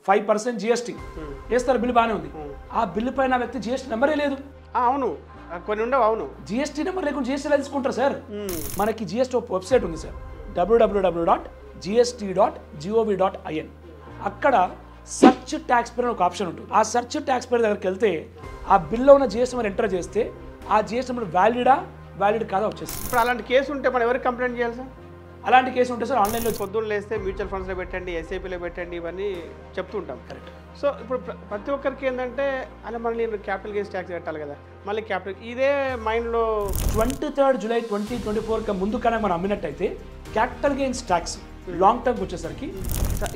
5% GST వేస్తారు, bill బాగానే ఉంది. ఆ బిల్లు పైన వ్యక్తి జిఎస్టీ నెంబరే లేదు. అవును, కొన్ని ఉండవు. అవును, జిఎస్టీ నెంబర్ లేకుండా జిఎస్టీ ఎలా తీసుకుంటారు సార్? మనకి జిఎస్టీ వెబ్సైట్ ఉంది సార్, www.gst.gov.in. అక్కడ సర్చ్ ట్యాక్స్ పేర్ ఒక ఆప్షన్ ఉంటుంది. ఆ సర్చ్ ట్యాక్స్ పేర్ దగ్గరికి వెళ్తే ఆ బిల్లో ఉన్న జిఎస్టీ నెంబర్ ఎంటర్ చేస్తే ఆ జిఎస్టీ నెంబర్ వ్యాలిడ్ కాదా వచ్చేస్తుంది. ఇప్పుడు అలాంటి కేసు ఉంటే మనం ఎవరికి కంప్లైంట్ చేయాలి సార్? అలాంటి కేసు ఉంటే సార్ ఆన్లైన్లో పొద్దున్న లేస్తే మ్యూచువల్ ఫండ్స్లో పెట్టండి, ఎస్ఐపిలో పెట్టండి, ఇవన్నీ చెప్తుంటాం. కరెక్ట్. సో ఇప్పుడు ప్రతి ఒక్కరికి ఏంటంటే అలా మళ్ళీ నేను క్యాపిటల్ గెయిన్స్ ట్యాక్స్ కట్టాలి కదా, మళ్ళీ క్యాపిటల్ ఇదే మైండ్లో 23 జూలై 2024 ముందు కన్నా మనం అమ్మినట్టయితే capital gains tax long term వచ్చేసరికి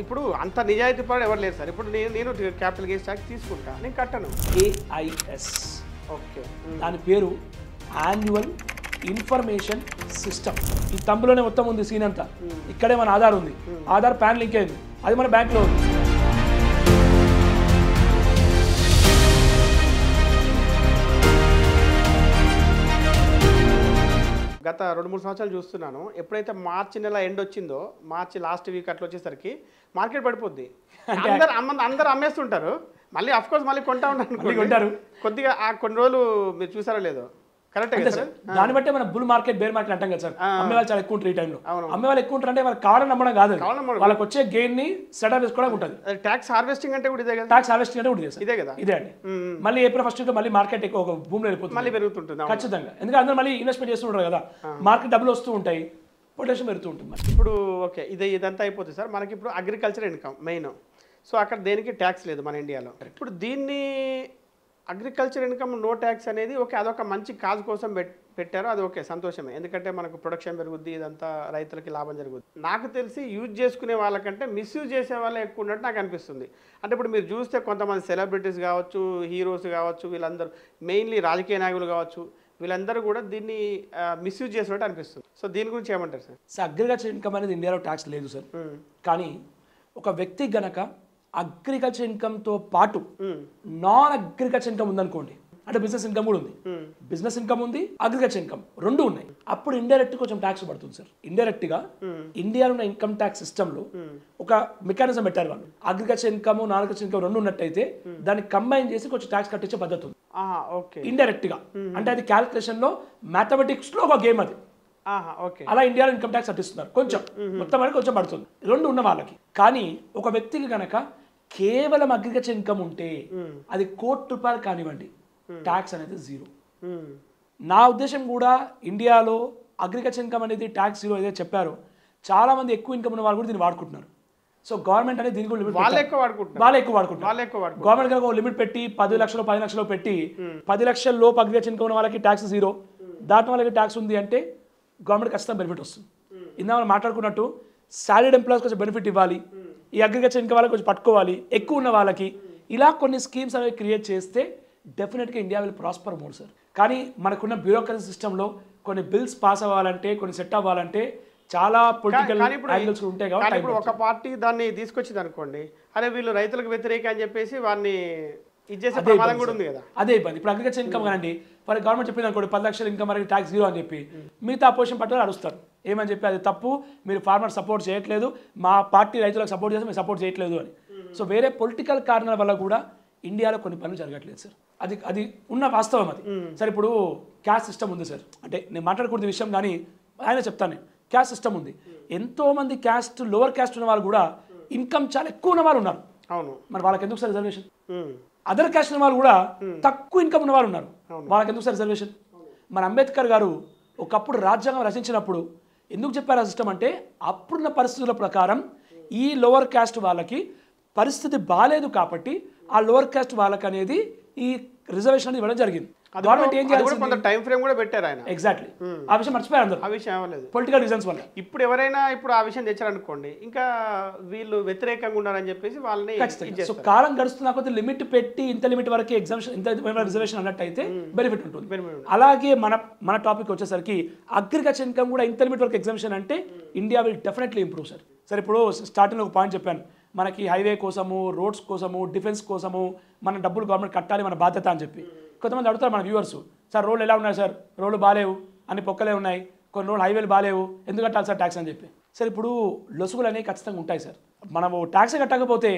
ఇప్పుడు అంత నిజాయితీ పడు ఎవరు లేరు సార్. ఇప్పుడు నేను క్యాపిటల్ గెయిన్స్ ట్యాక్స్ తీసుకుంటా, నేను కట్టను. ఏఐఎస్, ఓకే, దాని పేరు యాన్యువల్ ఇన్ఫర్మేషన్ సిస్టమ్. ఈ తంబులోనే మొత్తం ఉంది సీన్ అంతా. ఇక్కడే మన ఆధార్ ఉంది, ఆధార్ పాన్ లింక్ అయింది, అది మన బ్యాంక్లో ఉంది. గత 2-3 సంవత్సరాలు చూస్తున్నాను. ఎప్పుడైతే మార్చి నెల ఎండ్ వచ్చిందో, మార్చి లాస్ట్ వీక్ అట్లా వచ్చేసరికి మార్కెట్ పడిపోద్ది. అందరు అమ్మేస్తుంటారు, మళ్ళీ అఫ్కోర్స్ మళ్ళీ కొంటా ఉంటారు. కొద్దిగా కొన్ని రోజులు మీరు చూసారో లేదో, కరెక్ట్ సార్. దాన్ని బట్టే మన బుల్ మార్కెట్, బేర్ మార్కెట్ అంటాం కదా సార్. అమ్మే వాళ్ళు చాలా ఎక్కువ ఉంటారు ఈ టైంలో. అమ్మే వాళ్ళు ఎక్కువ ఉంటారు అంటే వాళ్ళకి కావాలని నమ్మడం కాదు, వాళ్ళకి వచ్చే గెయిన్ ని సెటప్ చేసుకోవడం ఉంటుంది. ట్యాక్స్ హార్వెస్టింగ్ అంటే కూడా ఇదే కదా. ట్యాక్స్ హార్వెస్టింగ్ అంటే కూడా ఇదే కదా, ఇదే అండి. మళ్ళీ ఏప్రిల్ 1 మళ్ళీ మార్కెట్ ఎక్కువ ఒక భూమిలో వెళ్ళిపోతుంది, మళ్ళీ పెరుగుతుంటుంది ఖచ్చితంగా. ఎందుకంటే అందరూ మళ్ళీ ఇన్వెస్ట్మెంట్ చేస్తుంటారు కదా, మార్కెట్ డబ్బులు వస్తూ ఉంటాయి, పొటెన్షియల్ పెరుగుతూ ఉంటుంది. ఇప్పుడు ఓకే, ఇదంతా అయిపోతుంది సార్. మనకి ఇప్పుడు అగ్రికల్చర్ ఇన్కమ్ మెయిన్. సో అక్కడ దేనికి ట్యాక్స్ లేదు మన ఇండియాలో. ఇప్పుడు దీన్ని అగ్రికల్చర్ ఇన్కమ్ నో ట్యాక్స్ అనేది ఓకే, అదొక మంచి కాజ్ కోసం పెట్టారు, అది ఓకే, సంతోషమే. ఎందుకంటే మనకు ప్రొడక్షన్ పెరుగుద్ది, ఇదంతా రైతులకి లాభం జరుగుద్ది. నాకు తెలిసి యూజ్ చేసుకునే వాళ్ళకంటే మిస్యూజ్ చేసే వాళ్ళే ఎక్కువ ఉన్నట్టు నాకు అనిపిస్తుంది. అంటే ఇప్పుడు మీరు చూస్తే కొంతమంది సెలబ్రిటీస్ కావచ్చు, హీరోస్ కావచ్చు, వీళ్ళందరూ మెయిన్లీ రాజకీయ నాయకులు కావచ్చు, వీళ్ళందరూ కూడా దీన్ని మిస్యూజ్ చేసినట్టు అనిపిస్తుంది. సో దీని గురించి ఏమంటారు సార్? అగ్రికల్చర్ ఇన్కమ్ అనేది ఇండియాలో ట్యాక్స్ లేదు సార్. కానీ ఒక వ్యక్తి గనక అగ్రికల్చర్ ఇన్కమ్తో పాటు నాన్ అగ్రికల్చర్ ఇన్కమ్ ఉందనుకోండి, అంటే బిజినెస్ ఇన్కమ్ కూడా ఉంది, బిజినెస్ ఇన్కమ్ ఉంది, అగ్రికల్చర్ ఇన్కమ్ రెండు ఉన్నాయి, అప్పుడు ఇండైరెక్ట్ కొంచెం ట్యాక్స్ పడుతుంది సార్. ఇండైరెక్ట్ గా ఇండియాలో ఉన్న ఇన్కమ్ ట్యాక్స్ సిస్టమ్ లో ఒక మెకానిజం పెట్టారు వాళ్ళు. Agriculture income, non agriculture income రెండు ఉన్నట్టయితే దాన్ని కంబైన్ చేసి కొంచెం ట్యాక్స్ కట్టించే పద్ధతి ఉంది ఇండైరెక్ట్ గా. అంటే అది క్యాలిక్యులేషన్ లో, మ్యాథమెటిక్స్ లో ఒక గేమ్ అది. అలా ఇండియాలో ఇన్కమ్ ట్యాక్స్ కట్టిస్తున్నారు, కొంచెం మొత్తం అనేది కొంచెం పడుతుంది రెండు ఉన్న వాళ్ళకి. కానీ ఒక వ్యక్తికి గనక కేవలం అగ్రికల్చర్ ఇన్కమ్ ఉంటే అది ₹1,00,00,000 కానివ్వండి, ట్యాక్స్ అనేది జీరో. నా ఉద్దేశం కూడా ఇండియాలో అగ్రికల్చర్ ఇన్కమ్ అనేది ట్యాక్స్ జీరో ఏదైతే చెప్పారో, చాలా మంది ఎక్కువ ఇన్కమ్ ఉన్న వాళ్ళు కూడా దీన్ని వాడుకుంటున్నారు. సో గవర్నమెంట్ అనేది దీనికి లిమిట్, వాళ్ళు ఎక్కువ వాడుకుంటున్నారు. గవర్నమెంట్ కనుక లిమిట్ పెట్టి 10 లక్షలు 10 లక్షలు పెట్టి 10 లక్షల లోపు అగ్రికల్చర్ ఇన్కమ్ ఉన్న వాళ్ళకి ట్యాక్స్ జీరో, దాటిన వాళ్ళకి ట్యాక్స్ ఉంది అంటే గవర్నమెంట్ ఖచ్చితంగా బెనిఫిట్ వస్తుంది. ఇందా మనం మాట్లాడుకున్నట్టు సాలరీడ్ ఎంప్లాయీస్ కొంచెం బెనిఫిట్ ఇవ్వాలి, ఈ అగ్రికల్చర్ ఇన్కమ్ వాళ్ళకి కొంచెం పట్టుకోవాలి, ఎక్కువ ఉన్న వాళ్ళకి. ఇలా కొన్ని స్కీమ్స్ అనేవి క్రియేట్ చేస్తే డెఫినెట్గా India will prosper more sir. కానీ మనకున్న బ్యూరోక్రసీ సిస్టంలో కొన్ని బిల్స్ పాస్ అవ్వాలంటే, కొన్ని సెట్ అవ్వాలంటే చాలా పొలిటికల్ యాంగిల్స్ ఉంటాయి కాబట్టి ఇప్పుడు ఒక పార్టీ దాన్ని తీసుకొచ్చింది అనుకోండి, అరే వీళ్ళు రైతులకు వ్యతిరేక అని చెప్పేసి వారిని ఇచ్చేసే ప్రమాదం కూడా ఉంది కదా. అదే ఇబ్బంది. ఇప్పుడు అగ్రికల్చర్ ఇన్కమ్ కానండి, మరి గవర్నమెంట్ చెప్పింది అనుకోండి 10 లక్షల ఇన్కమ్ అనేది ట్యాక్స్ జీరో అని చెప్పి, మిగతా అపోజిషన్ పార్టీ అడుస్తారు ఏమని చెప్పి, అది తప్పు, మీరు ఫార్మర్ సపోర్ట్ చేయట్లేదు, మా పార్టీ రైతులకు సపోర్ట్ చేస్తే మీరు సపోర్ట్ చేయట్లేదు అని. సో వేరే పొలిటికల్ కారణాల వల్ల కూడా ఇండియాలో కొన్ని పనులు జరగట్లేదు సార్. అది ఉన్న వాస్తవం అది. సార్ ఇప్పుడు క్యాస్ట్ సిస్టమ్ ఉంది సార్, అంటే నేను మాట్లాడకూడదు విషయం కానీ ఆయన చెప్తాను, క్యాస్ట్ సిస్టమ్ ఉంది. ఎంతోమంది క్యాస్ట్, లోవర్ క్యాస్ట్ ఉన్న వాళ్ళు కూడా ఇన్కమ్ చాలా ఎక్కువ ఉన్న వాళ్ళు ఉన్నారు. అవును, మరి వాళ్ళకి ఎందుకు సార్ రిజర్వేషన్? అదర్ క్యాస్ట్ ఉన్న వాళ్ళు కూడా తక్కువ ఇన్కమ్ ఉన్న వాళ్ళు ఉన్నారు, వాళ్ళకి ఎందుకు సార్ రిజర్వేషన్? మన అంబేద్కర్ గారు ఒకప్పుడు రాజ్యాంగం రచించినప్పుడు ఎందుకు చెప్పారు ఆ సిస్టమ్ అంటే, అప్పుడున్న పరిస్థితుల ప్రకారం ఈ లోవర్ క్యాస్ట్ వాళ్ళకి పరిస్థితి బాగాలేదు కాబట్టి ఆ లోవర్ క్యాస్ట్ వాళ్ళకి అనేది ఈ రిజర్వేషన్ ఇవ్వడం జరిగింది. గవర్నమెంట్ ఏం చేయాలి, కొంత టైం ఫ్రేమ్ కూడా పెట్టారు ఆయన. ఎగ్జాక్ట్లీ, ఆ విషయం మర్చిపోయారు అందరూ. ఆ విషయం ఏమలేదు, పొలిటికల్ రీజన్స్ వల్ల. ఇప్పుడు ఎవరైనా ఇప్పుడు ఆ విషయం తెచ్చారనుకోండి, ఇంకా వీళ్ళు వ్యతిరేకంగా ఉన్నారని చెప్పేసి వాళ్ళని. సో కాలం గడుస్తున్న కొద్ది లిమిట్ పెట్టి ఇంత లిమిట్ వరకు ఎగ్జామ్షన్, ఇంత రిజర్వేషన్ అన్నట్టయితే బెనిఫిట్ ఉంటుంది. అలాగే మన టాపిక్ వచ్చేసరికి అగ్రికల్చర్ ఇన్కమ్ కూడా ఇంత లిమిట్ వరకు ఎగ్జామ్షన్ అంటే India will definitely improve sir. Sir ఇప్పుడు స్టార్టింగ్లో ఒక పాయింట్ చెప్పాను, మనకి హైవే కోసము, రోడ్స్ కోసము, డిఫెన్స్ కోసము మన డబ్బులు గవర్నమెంట్ కట్టాలి, మన బాధ్యత అని చెప్పి. కొంతమంది అడుగుతారు మన వ్యూవర్స్, సార్ రోడ్లు ఎలా ఉన్నాయి సార్, రోడ్లు బాగాలేవు, అన్ని పొక్కలే ఉన్నాయి, కొన్ని రోడ్లు హైవేలు బాగాలేవు, ఎందుకు కట్టాలి సార్ ట్యాక్స్ అని చెప్పి. సార్ ఇప్పుడు లొసుగులు అనేవి ఖచ్చితంగా ఉంటాయి సార్. మనము ట్యాక్స్ కట్టకపోతే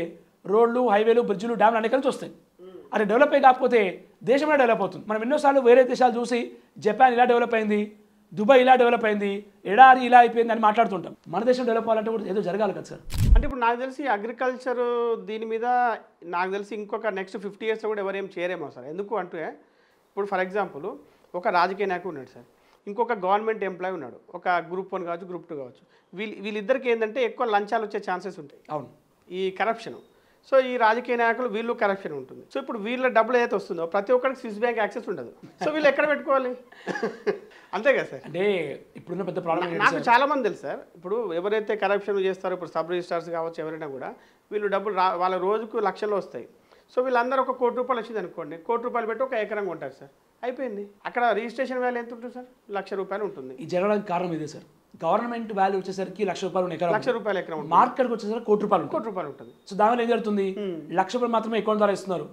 రోడ్లు, హైవేలు, బ్రిడ్జ్లు, డ్యామ్లు అన్ని కలిసి వస్తాయి. అది డెవలప్ అయ్యి కాకపోతే దేశమే డెవలప్ అవుతుంది. మనం ఎన్నోసార్లు వేరే దేశాలు చూసి జపాన్ ఇలా డెవలప్ అయింది, దుబాయ్ ఇలా డెవలప్ అయింది, ఎడారి ఇలా అయిపోయింది అని మాట్లాడుతుంటాం. మన దేశం డెవలప్ అవ్వాలంటే కూడా ఏదో జరగాలి కదా సార్. అంటే ఇప్పుడు నాకు తెలిసి అగ్రికల్చర్ దీని మీద నాకు తెలిసి ఇంకొక నెక్స్ట్ 50 yearsలో కూడా ఎవరేం చేయరేమో సార్. ఎందుకు అంటే ఇప్పుడు ఫర్ ఎగ్జాంపుల్ ఒక రాజకీయ నాయకుడు ఉన్నాడు సార్, ఇంకొక గవర్నమెంట్ ఎంప్లాయీ ఉన్నాడు, ఒక గ్రూప్ 1 కావచ్చు, గ్రూప్ 2 కావచ్చు. వీళ్ళిద్దరికి ఏంటంటే ఎక్కువ లంచాలు వచ్చే ఛాన్సెస్ ఉంటాయి, అవును, ఈ కరప్షన్. సో ఈ రాజకీయ నాయకులు వీళ్ళు కరప్షన్ ఉంటుంది. సో ఇప్పుడు వీళ్ళ డబ్బులు ఏదైతే వస్తుందో ప్రతి ఒక్కరికి స్విస్ బ్యాంక్ యాక్సెస్ ఉండదు. సో వీళ్ళు ఎక్కడ పెట్టుకోవాలి? అంతే కదా సార్. అంటే ఇప్పుడున్న పెద్ద ప్రాబ్లం నాకు చాలా మంది తెలుసు సార్, ఇప్పుడు ఎవరైతే కరప్షన్ చేస్తారో ఇప్పుడు సబ్ రిజిస్ట్రార్స్ కావచ్చు ఎవరైనా కూడా వీళ్ళు డబ్బులు వాళ్ళ రోజుకు లక్షల్లో వస్తాయి. సో వీళ్ళందరూ ఒక ₹1 కోటి వచ్చింది అనుకోండి, ₹1 కోటి పెట్టి ఒక ఎకరం కొంటారు సార్, అయిపోయింది. అక్కడ రిజిస్ట్రేషన్ వాల్యూ ఎంత ఉంటుంది సార్? ₹1,00,000 ఉంటుంది. ఈ జరగడానికి కారణం ఇదే సార్. గవర్నమెంట్ వాల్యూ వచ్చేసరికి ₹1,00,000 ఎకరం, ₹1,00,000 ఎకరం, మార్కెట్కి వచ్చేసరికి ₹1,00,000 ఉంటుంది. సో దానివల్ల ఏం జరుగుతుంది? ₹1,00,000 మాత్రమే అకౌంట్ ద్వారా ఇస్తున్నారు,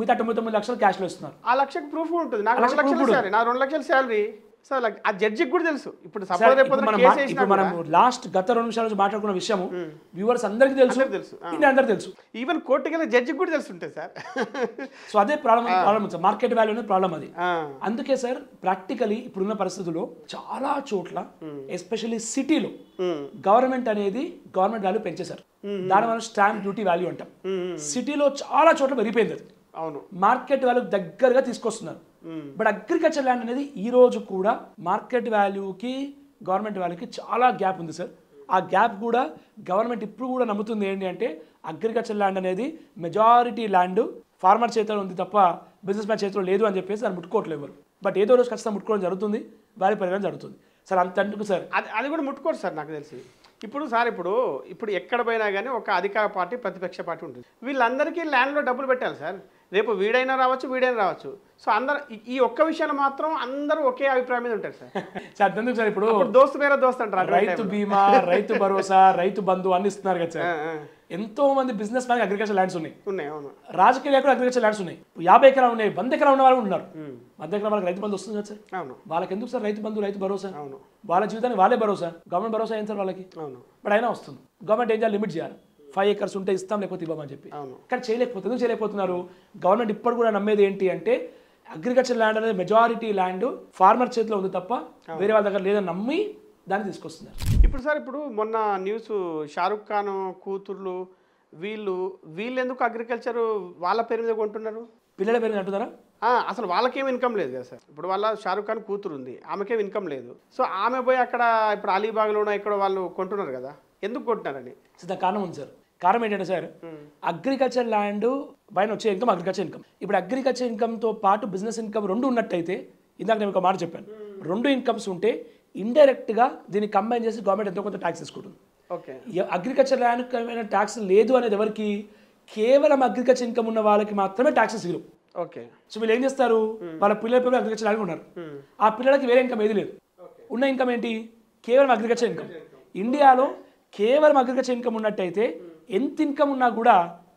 మిగతా 99 లక్షలు క్యాష్లో ఇస్తున్నారు. ఆ లక్షకు ప్రూఫ్ ఉంటుంది. నాకు 2 లక్షల శాలరీ, నా 2 లక్షల శాలరీ సార్ ఆ జడ్జికి కూడా తెలుసు. ఇప్పుడు మనం లాస్ట్ గత 2 నిమిషాల నుంచి మాట్లాడుకున్న విషయం వ్యూవర్స్ అందరికీ తెలుసు, అందరికీ తెలుసు, ఈవెన్ కోర్టుకి వెళ్ళి జడ్జికి కూడా తెలుసుంటాయి సార్. సో అదే ప్రాబ్లం సార్, మార్కెట్ వాల్యూ అనేది ప్రాబ్లం అది. అందుకే సార్ ప్రాక్టికలీ ఇప్పుడున్న పరిస్థితుల్లో చాలా చోట్ల ఎస్పెషల్లీ సిటీలో గవర్నమెంట్ వాల్యూ పెంచేశారు. దాని మనం స్టాంప్ డ్యూటీ వాల్యూ అంటాం. సిటీలో చాలా చోట్ల పెరిగిపోయింది అది. అవును, మార్కెట్ వాల్యూ దగ్గరగా తీసుకొస్తున్నారు. బట్ అగ్రికల్చర్ ల్యాండ్ అనేది ఈ రోజు కూడా మార్కెట్ వాల్యూకి గవర్నమెంట్ వాల్యూకి చాలా గ్యాప్ ఉంది సార్. ఆ గ్యాప్ కూడా గవర్నమెంట్ ఇప్పుడు కూడా నమ్ముతుంది ఏంటి అంటే అగ్రికల్చర్ ల్యాండ్ అనేది మెజారిటీ ల్యాండ్ ఫార్మర్ చేతిలో ఉంది తప్ప బిజినెస్ మ్యాన్ చేతిలో లేదు అని చెప్పేసి దాన్ని ముట్టుకోవట్లేదు ఎవరు. బట్ ఏదో రోజు ఖచ్చితంగా ముట్టుకోవడం జరుగుతుంది, వాల్యూ పెరగడం జరుగుతుంది సార్. అంతకు సార్ అది కూడా ముట్టుకోరు సార్ నాకు తెలిసి. ఇప్పుడు సార్ ఇప్పుడు ఎక్కడ పోయినా కానీ ఒక అధికార పార్టీ, ప్రతిపక్ష పార్టీ ఉంటుంది. వీళ్ళందరికీ ల్యాండ్లో డబ్బులు పెట్టాలి సార్. రేపు వీడైనా రావచ్చు. సో అందరు ఈ ఒక్క విషయాలు మాత్రం అందరూ ఒకే అభిప్రాయం మీద ఉంటారు సార్. సార్ ఎందుకు సార్ ఇప్పుడు దోస్తు వేరే దోస్తు అంటారు. రైతు బీమా, రైతు భరోసా, రైతు బంధు అన్ని ఇస్తున్నారు కదా సార్. ఎంతో మంది బిజినెస్ మ్యాన్ అగ్రికల్చర్ ల్యాండ్స్ ఉన్నాయి. అవును. రాజకీయ నాయకులు అగ్రికల్చర్ ల్యాండ్స్ ఉన్నాయి. 50 ఎకరాలు ఉన్నాయి, 100 ఎకరాలు ఉన్న వాళ్ళు ఉన్నారు. 100 ఎకరాల వాళ్ళకి రైతు బంధు వస్తుంది కదా సార్. అవును. వాళ్ళకి ఎందుకు సార్ రైతు బంధు, రైతు భరోసా? అవును. వాళ్ళ జీవితానికి వాళ్ళే భరోసా. గవర్నమెంట్ భరోసా ఏం సార్ వాళ్ళకి? అవును. బట్ అయినా వస్తుంది. గవర్నమెంట్ ఏం చేయాలి? లిమిట్ చేయాలి. 5 acres ఉంటే ఇస్తాం, లేకపోతే ఇవ్వమని చెప్పి. కానీ ఎందుకు చేయలేకపోతున్నారు? గవర్నమెంట్ ఇప్పుడు కూడా నమ్మేది ఏంటి అంటే అగ్రికల్చర్ ల్యాండ్ అనేది మెజారిటీ ల్యాండ్ ఫార్మర్ చేతిలో ఉంది తప్ప వేరే వాళ్ళ దగ్గర లేదని నమ్మి దాన్ని తీసుకొస్తున్నారు. ఇప్పుడు సార్ మొన్న న్యూస్ షారుఖ్ ఖాన్ కూతుర్లు వీళ్ళు ఎందుకు అగ్రికల్చర్ వాళ్ళ పేరు మీద కొంటున్నారు? పిల్లల పేరు మీద అంటున్నారా? అసలు వాళ్ళకేం ఇన్కమ్ లేదు కదా సార్. ఇప్పుడు వాళ్ళ షారుఖ్ ఖాన్ కూతురు ఉంది, ఆమెకేం ఇన్కమ్ లేదు. సో ఆమె పోయి అక్కడ ఇప్పుడు అలీబాగ్లోనో ఇక్కడ వాళ్ళు కొంటున్నారు కదా, ఎందుకు కొంటున్నారని? దాని కారణం ఉంది సార్. కారణం ఏంటంటే సార్ అగ్రికల్చర్ ల్యాండ్ పైన వచ్చే ఇన్కమ్ అగ్రికల్చర్ ఇన్కమ్. ఇప్పుడు అగ్రికల్చర్ ఇన్కమ్తో పాటు బిజినెస్ ఇన్కమ్ 2 ఉన్నట్టయితే, ఇందాక నేను ఒక మాట చెప్పాను, 2 ఇన్కమ్స్ ఉంటే ఇండైరెక్ట్గా దీన్ని కంబైన్ చేసి గవర్నమెంట్ ఎంతో కొంత ట్యాక్స్ తీసుకుంటుంది. ఓకే. అగ్రికల్చర్ ల్యాండ్ ట్యాక్స్ లేదు అనేది ఎవరికి? కేవలం అగ్రికల్చర్ ఇన్కమ్ ఉన్న వాళ్ళకి మాత్రమే ట్యాక్సెస్ ఇవ్వరు. ఓకే. సో వీళ్ళు ఏం చేస్తారు? వాళ్ళ పిల్లల పేరు అగ్రికల్చర్ ల్యాండ్ ఉన్నారు, ఆ పిల్లలకి వేరే ఇన్కమ్ ఏది లేదు. ఉన్న ఇన్కమ్ ఏంటి? కేవలం అగ్రికల్చర్ ఇన్కమ్. ఇండియాలో కేవలం అగ్రికల్చర్ ఇన్కమ్ ఉన్నట్టయితే ఎంత ఇన్కమ్ ఉన్నా కూడా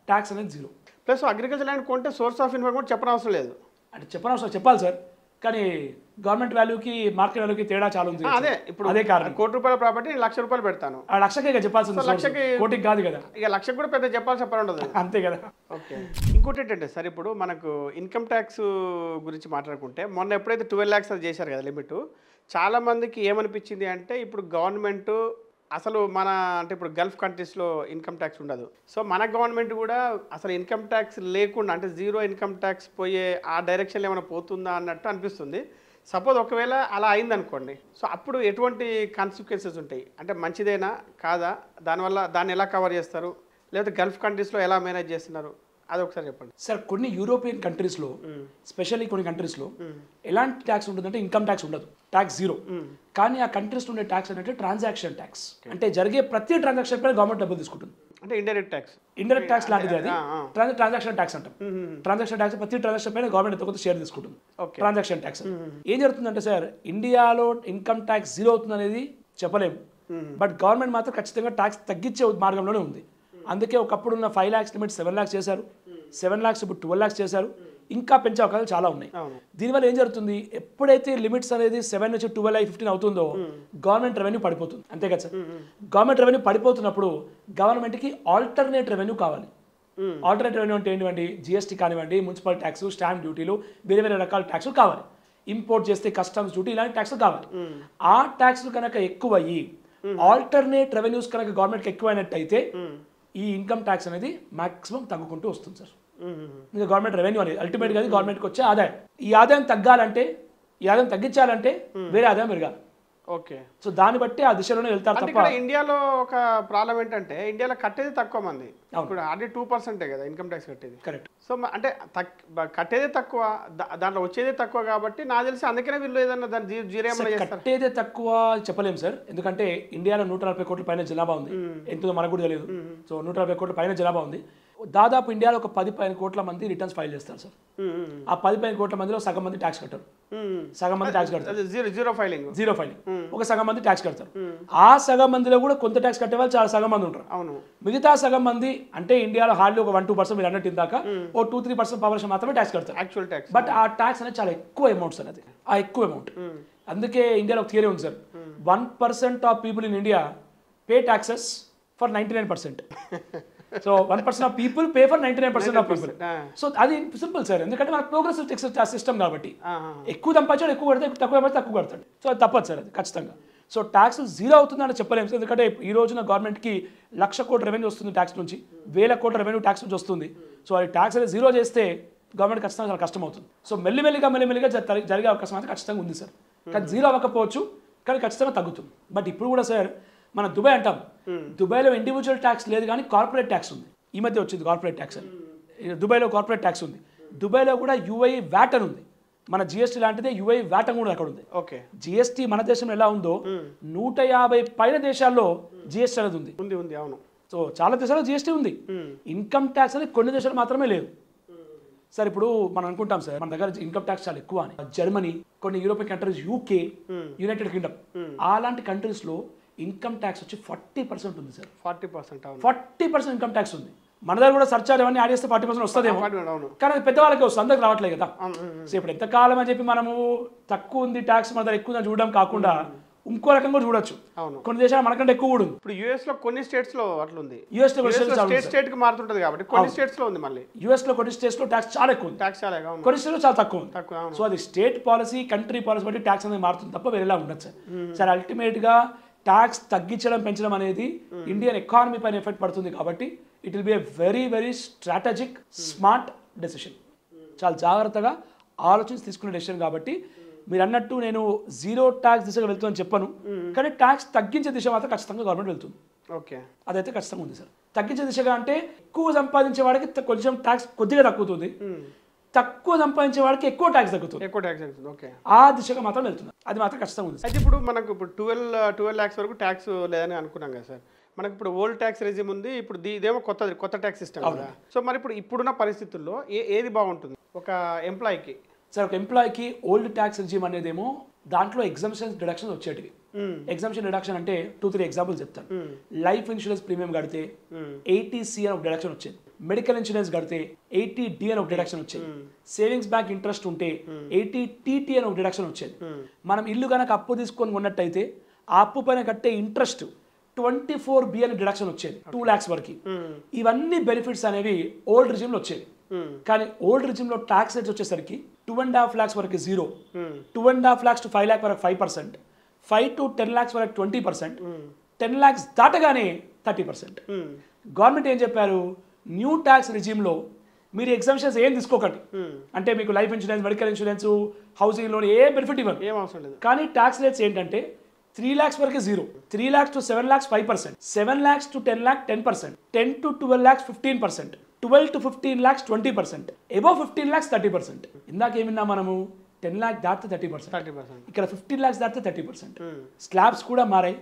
ట్యాక్స్ అనేది 0. ప్లస్ అగ్రికల్చర్ ల్యాండ్ కొంటే సోర్స్ ఆఫ్ ఇన్కమ్ కూడా చెప్పనవసరం లేదు. అంటే చెప్పాలి సార్, కానీ గవర్నమెంట్ వాల్యూకి మార్కెట్ వాల్యూకి తేడా చాలా ఉంది. అదే కారణం. ₹1,00,000 ప్రాపర్టీ ₹1,00,000 పెడతాను, ఆ లక్షకే చెప్పాల్సింది, లక్షకి కోటికి కాదు కదా. ఇక లక్షకు కూడా పెద్ద చెప్పాల్సి ఉండదు. అంతే కదా. ఓకే. ఇంకోటి ఏంటంటే సార్, ఇప్పుడు మనకు ఇన్కమ్ ట్యాక్స్ గురించి మాట్లాడుకుంటే మొన్న ఎప్పుడైతే 12 lakhs అది చేశారు కదా లిమిట్, చాలా మందికి ఏమనిపించింది అంటే ఇప్పుడు గవర్నమెంట్ అసలు అంటే ఇప్పుడు గల్ఫ్ కంట్రీస్లో ఇన్కమ్ ట్యాక్స్ ఉండదు. సో మన గవర్నమెంట్ కూడా అసలు ఇన్కమ్ ట్యాక్స్ లేకుండా అంటే 0 ఇన్కమ్ ట్యాక్స్ పోయే ఆ డైరెక్షన్లో ఏమైనా పోతుందా అన్నట్టు అనిపిస్తుంది. సపోజ్ ఒకవేళ అలా అయిందనుకోండి, సో అప్పుడు ఎటువంటి కాన్సిక్వెన్సెస్ ఉంటాయి? అంటే మంచిదేనా కాదా? దానివల్ల దాన్ని ఎలా కవర్ చేస్తారు? లేకపోతే గల్ఫ్ కంట్రీస్లో ఎలా మేనేజ్ చేస్తున్నారు? అది ఒకసారి చెప్పండి సార్. కొన్ని యూరోపియన్ కంట్రీస్లో, స్పెషల్లీ కొన్ని కంట్రీస్లో ఎలాంటి ట్యాక్స్ ఉంటుందంటే ఇన్కమ్ ట్యాక్స్ ఉండదు, ట్యాక్స్ 0. కానీ ఆ కంట్రీస్లో ఉండే ట్యాక్స్ అంటే ట్రాన్సాక్షన్ ట్యాక్స్. అంటే జరిగే ప్రతి ట్రాన్సాక్షన్ పైన గవర్నమెంట్ డబ్బులు తీసుకుంటుంది. అంటే ఇండైరెక్ట్ ట్యాక్స్ లాంటిది అది. ట్రాన్సాక్షన్ ట్యాక్స్ అంటాం. ట్రాన్సాక్షన్ ట్యాక్స్ ప్రతి ట్రాన్సాక్షన్ పైన గవర్నమెంట్ ఎంతో కొంత షేర్ తీసుకుంటుంది. Transaction tax. ఏం జరుగుతుందంటే సార్, ఇండియాలో ఇన్కమ్ ట్యాక్స్ 0 అవుతుంది అనేది చెప్పలేము, బట్ గవర్నమెంట్ మాత్రం ఖచ్చితంగా ట్యాక్స్ తగ్గించే మార్గంలోనే ఉంది. అందుకే ఒకప్పుడు ఉన్న 5 lakhs లిమిట్ 7 lakhs చేశారు, 7 lakhs ఇప్పుడు 12 lakhs చేశారు, ఇంకా పెంచే అవకాశాలు చాలా ఉన్నాయి. దీనివల్ల ఏం జరుగుతుంది? ఎప్పుడైతే లిమిట్స్ అనేది 7 నుంచి 12 అయి 15 అవుతుందో గవర్నమెంట్ రెవెన్యూ పడిపోతుంది. అంతే కదా సార్. గవర్నమెంట్ రెవెన్యూ పడిపోతున్నప్పుడు గవర్నమెంట్కి ఆల్టర్నేట్ రెవెన్యూ కావాలి. ఆల్టర్నేట్ రెవెన్యూ అంటే ఏంటండి, జిఎస్టీ కానివ్వండి, మున్సిపల్ ట్యాక్స్, స్టాంప్ డ్యూటీలు, వేరే వేరే రకాల ట్యాక్సులు కావాలి. ఇంపోర్ట్ చేస్తే కస్టమ్స్ డ్యూటీ ఇలాంటి ట్యాక్సులు కావాలి. ఆ ట్యాక్స్లు కనుక ఎక్కువ అయ్యి ఆల్టర్నేట్ రెవెన్యూస్ కనుక గవర్నమెంట్కి ఎక్కువైనట్టయితే ఈ ఇన్కమ్ ట్యాక్స్ అనేది మాక్సిమం తగ్గుకుంటూ వస్తుంది సార్. ఇంకా గవర్నమెంట్ రెవెన్యూ అనేది అల్టిమేట్గా అది గవర్నమెంట్కి వచ్చే ఆదాయం. ఈ ఆదాయం తగ్గాలంటే, ఈ ఆదాయం తగ్గించాలంటే వేరే ఆదాయం పెరగాలి. ఓకే. సో దాన్ని బట్టి ఆ దిశలోనే వెళ్తారు తప్ప. ఇక్కడ ఇండియాలో ఒక ప్రాబ్లం ఏంటంటే ఇండియాలో కట్టేది తక్కువ మంది. ఇప్పుడు అది 2% కదా ఇన్కమ్ ట్యాక్స్ కట్టేది. కరెక్ట్. సో అంటే కట్టేదే తక్కువ, దాంట్లో వచ్చేదే తక్కువ కాబట్టి నాకు తెలిసి అందుకనే వీళ్ళు ఏదన్నా దాన్ని జీరో ఏమైనా చేస్తారు. కట్టేదే తక్కువ చెప్పలేము సార్, ఎందుకంటే ఇండియాలో 140 కోట్ల పైన జనాభా ఉంది. ఎంతో మనకు కూడా తెలియదు. సో 140 కోట్ల పైన జనాభా ఉంది. దాదాపు ఇండియాలో ఒక 10 కోట్ల మంది రిటర్న్స్ ఫైల్ చేస్తారు సార్. ఆ 10 కోట్ల మందిలో సగం మంది ట్యాక్స్ కట్టారు, సగం మంది ట్యాక్స్ కడతారు. జీరో ఫైలింగ్ ఒక సగం మంది ట్యాక్స్ కడతారు. ఆ సగం మందిలో కూడా కొంత ట్యాక్స్ కట్టే వాళ్ళు చాలా సగం మంది ఉంటారు. అవును. మిగతా సగం మంది అంటే ఇండియాలో హార్డ్లీ ఒక 1-2% మీరు అన్నట్టు ఇందాక ఓ 2-3% పవర్షన్ మాత్రమే ట్యాక్స్ కడతారు, యాక్చువల్ ట్యాక్స్. బట్ ఆ ట్యాక్స్ అనేది చాలా ఎక్కువ అమౌంట్స్ అనేది, ఆ ఎక్కువ అమౌంట్. అందుకే ఇండియాలో ఒక థియరీ ఉంది sir, 1% of people in India pay taxes for 99%. So 1% of people pay for 99% of people. So అది సింపుల్ సార్, ఎందుకంటే మన ప్రోగ్రెసివ్ ట్యాక్స్ సిస్టమ్ కాబట్టి ఎక్కువ సంపాదించాడు ఎక్కువ కడతాడు, తక్కువ సంపాదించి తక్కువ కడతాడు. సో అది తప్పదు సార్, అది ఖచ్చితంగా. సో ట్యాక్స్ జీరో అవుతుందని చెప్పలేము సార్, ఎందుకంటే ఈ రోజున గవర్నమెంట్కి 1,00,000 కోట్ల రెవెన్యూ వస్తుంది ట్యాక్స్ నుంచి, 1,000 కోట్ల రెవెన్యూ ట్యాక్స్ నుంచి వస్తుంది. సో అది ట్యాక్స్ అనేది జీరో చేస్తే గవర్నమెంట్ ఖచ్చితంగా చాలా కష్టం అవుతుంది. సో మెల్లిమెల్లిగా జరిగే అవకాశం అయితే ఖచ్చితంగా ఉంది సార్. కానీ జీరో అవ్వకపోవచ్చు, కానీ ఖచ్చితంగా తగ్గుతుంది. బట్ ఇప్పుడు కూడా సార్ మనం దుబాయ్ అంటాం, దుబాయ్లో ఇండివిజువల్ ట్యాక్స్ లేదు కానీ కార్పొరేట్ ట్యాక్స్ ఉంది. ఈ మధ్య వచ్చింది కార్పొరేట్ ట్యాక్స్ అని, దుబాయ్లో కార్పొరేట్ ట్యాక్స్ ఉంది. దుబాయ్లో కూడా యూఐ వ్యాట్ అని ఉంది, మన జిఎస్టీ లాంటిదే యూఐ వ్యాట్ అని కూడా అక్కడ ఉంది. ఓకే. జిఎస్టీ మన దేశంలో ఎలా ఉందో 150 పైన దేశాల్లో జిఎస్టీ అనేది ఉంది. అవును. సో చాలా దేశాల్లో జిఎస్టీ ఉంది. ఇన్కమ్ ట్యాక్స్ అనేది కొన్ని దేశాలు మాత్రమే లేదు సార్. ఇప్పుడు మనం అనుకుంటాం సార్ మన దగ్గర ఇన్కమ్ ట్యాక్స్ చాలా ఎక్కువ అని. జర్మనీ, కొన్ని European countries, UK, United Kingdom, అలాంటి కంట్రీస్లో ఇన్కమ్ ట్యాక్స్ వచ్చి 40% ఉంది సార్. 40% ఇన్కమ్ ట్యాక్స్ ఉంది. మన దగ్గర కూడా సర్చార్జ్ అవన్నీ యాడ్ చేస్తే 40% వస్తుందేమో, కానీ అది పెద్దవాళ్ళకి వస్తుంది, అందరికి రావట్లేదు కదా. సో ఇప్పుడు ఎంతకాలం అని చెప్పి మనము తక్కువ ఉంది ట్యాక్స్ మన దగ్గర ఎక్కువ చూడడం కాకుండా ఇంకో రకంగా చూడొచ్చు. కొన్ని దేశాలు మనకంటే ఎక్కువ కూడా ఉంది. ఇప్పుడు యూఎస్ లో కొన్ని స్టేట్స్ లో అట్లా ఉంది. యూఎస్ లో స్టేట్ కి మారుతుంటది కాబట్టి కొన్ని స్టేట్స్ లో ఉంది. మళ్ళీ యూఎస్ లో కొన్ని స్టేట్స్ లో ట్యాక్స్ చాలా ఎక్కువ ఉంది, కొన్ని స్టేట్స్ లో చాలా తక్కువ ఉంది. సో అది స్టేట్ పాలసీ, కంట్రీ పాలసీ బట్టి ట్యాక్స్ అనేది మారుతుంది తప్ప వేరేలా ఉండదు సార్. సార్ అల్టిమేట్ గా ట్యాక్స్ తగ్గించడం పెంచడం అనేది ఇండియన్ ఎకానమీ పైన ఎఫెక్ట్ పడుతుంది కాబట్టి it will be a very very strategic smart decision. చాలా జాగ్రత్తగా ఆలోచించి తీసుకునే డెసిషన్ కాబట్టి మీరు అన్నట్టు నేను జీరో ట్యాక్స్ దిశగా వెళ్తుందని చెప్పను, కానీ ట్యాక్స్ తగ్గించే దిశ మాత్రం ఖచ్చితంగా గవర్నమెంట్ వెళ్తుంది. ఓకే, అదైతే ఖచ్చితంగా ఉంది సార్. తగ్గించే దిశగా అంటే ఎక్కువ సంపాదించే వాడికి కొంచెం ట్యాక్స్ కొద్దిగా తగ్గుతుంది, తక్కువ సంపాదించే వాడికి ఎక్కువ ట్యాక్స్ తగ్గుతుంది. ఓకే, ఆ దిశగా మాత్రం వెళ్తుంది, అది మాత్రం ఖచ్చితంగా ఉంది. అయితే ఇప్పుడు మనకు ఇప్పుడు 12 lakhs వరకు ట్యాక్స్ లేదని అనుకున్నాం కదా సార్. మనకి ఇప్పుడు ఓల్డ్ ట్యాక్స్ రెజిమ్ ఉంది, ఇప్పుడు ఇదేమో కొత్త ట్యాక్స్ సిస్టమ్ కదా. సో మరి ఇప్పుడున్న పరిస్థితుల్లో ఏది బాగుంటుంది ఒక ఎంప్లాయీకి? సార్ ఒక ఎంప్లాయీకి ఓల్డ్ ట్యాక్స్ రెజిమ్ అనేదేమో దాంట్లో ఎగ్జామ్షన్స్ డిడక్షన్స్ వచ్చేటివి. ఎగ్జామ్షన్ డిడక్షన్ అంటే 2-3 ఎగ్జాంపుల్స్ చెప్తాను. లైఫ్ ఇన్సూరెన్స్ ప్రీమియం కడితే 80C అని ఒక డిడక్షన్ వచ్చేది, మెడికల్ ఇన్సూరెన్స్ కడితే 80D అని ఒక డిడక్షన్ వచ్చేది, సేవింగ్స్ బ్యాంక్ ఇంట్రెస్ట్ ఉంటే 80TT అని ఒక డిడక్షన్ వచ్చేది. మనం ఇల్లు కనుక అప్పు తీసుకొని ఉన్నట్టయితే ఆ అప్పు పైన కట్టే ఇంట్రెస్ట్ 24B అని డిడక్షన్ వచ్చేది, 2 lakhs వరకు. ఇవన్నీ బెనిఫిట్స్ అనేవి ఓల్డ్ రిజిమ్లో వచ్చేది. కానీ ఓల్డ్ రిజిమ్లో ట్యాక్స్ రేట్స్ వచ్చేసరికి 2.5 lakhs వరకు 0, 2.5 lakhs to 5 lakh వరకు 5%, 5 to 10 lakhs వరకు 20%, 10 lakhs దాటగానే 30%. గవర్నమెంట్ ఏం చెప్పారు, న్యూ ట్యాక్స్ రిజిమ్లో మీరు ఎగ్జామ్షన్స్ ఏం తీసుకోకండి, అంటే మీకు life insurance, medical insurance, housing loan ఏ బెనిఫిట్ ఇవ్వండి, ఏం అవసరం లేదు. కానీ ట్యాక్స్ రేట్స్ ఏంటంటే 3 lakhs వరకు 0, 3 lakhs to 7 lakhs 5%, 7 lakhs to 10 lakh 10%, 10 to 12 lakhs 15%, 12 to 15 lakhs 20%, above 15 lakhs 30%. ఇందాక ఏమిన్నా మనము 10 lakh దాటితే 30%, ఇక్కడ 15 lakhs దాటితే 30%. స్లాబ్స్ కూడా మారాయి,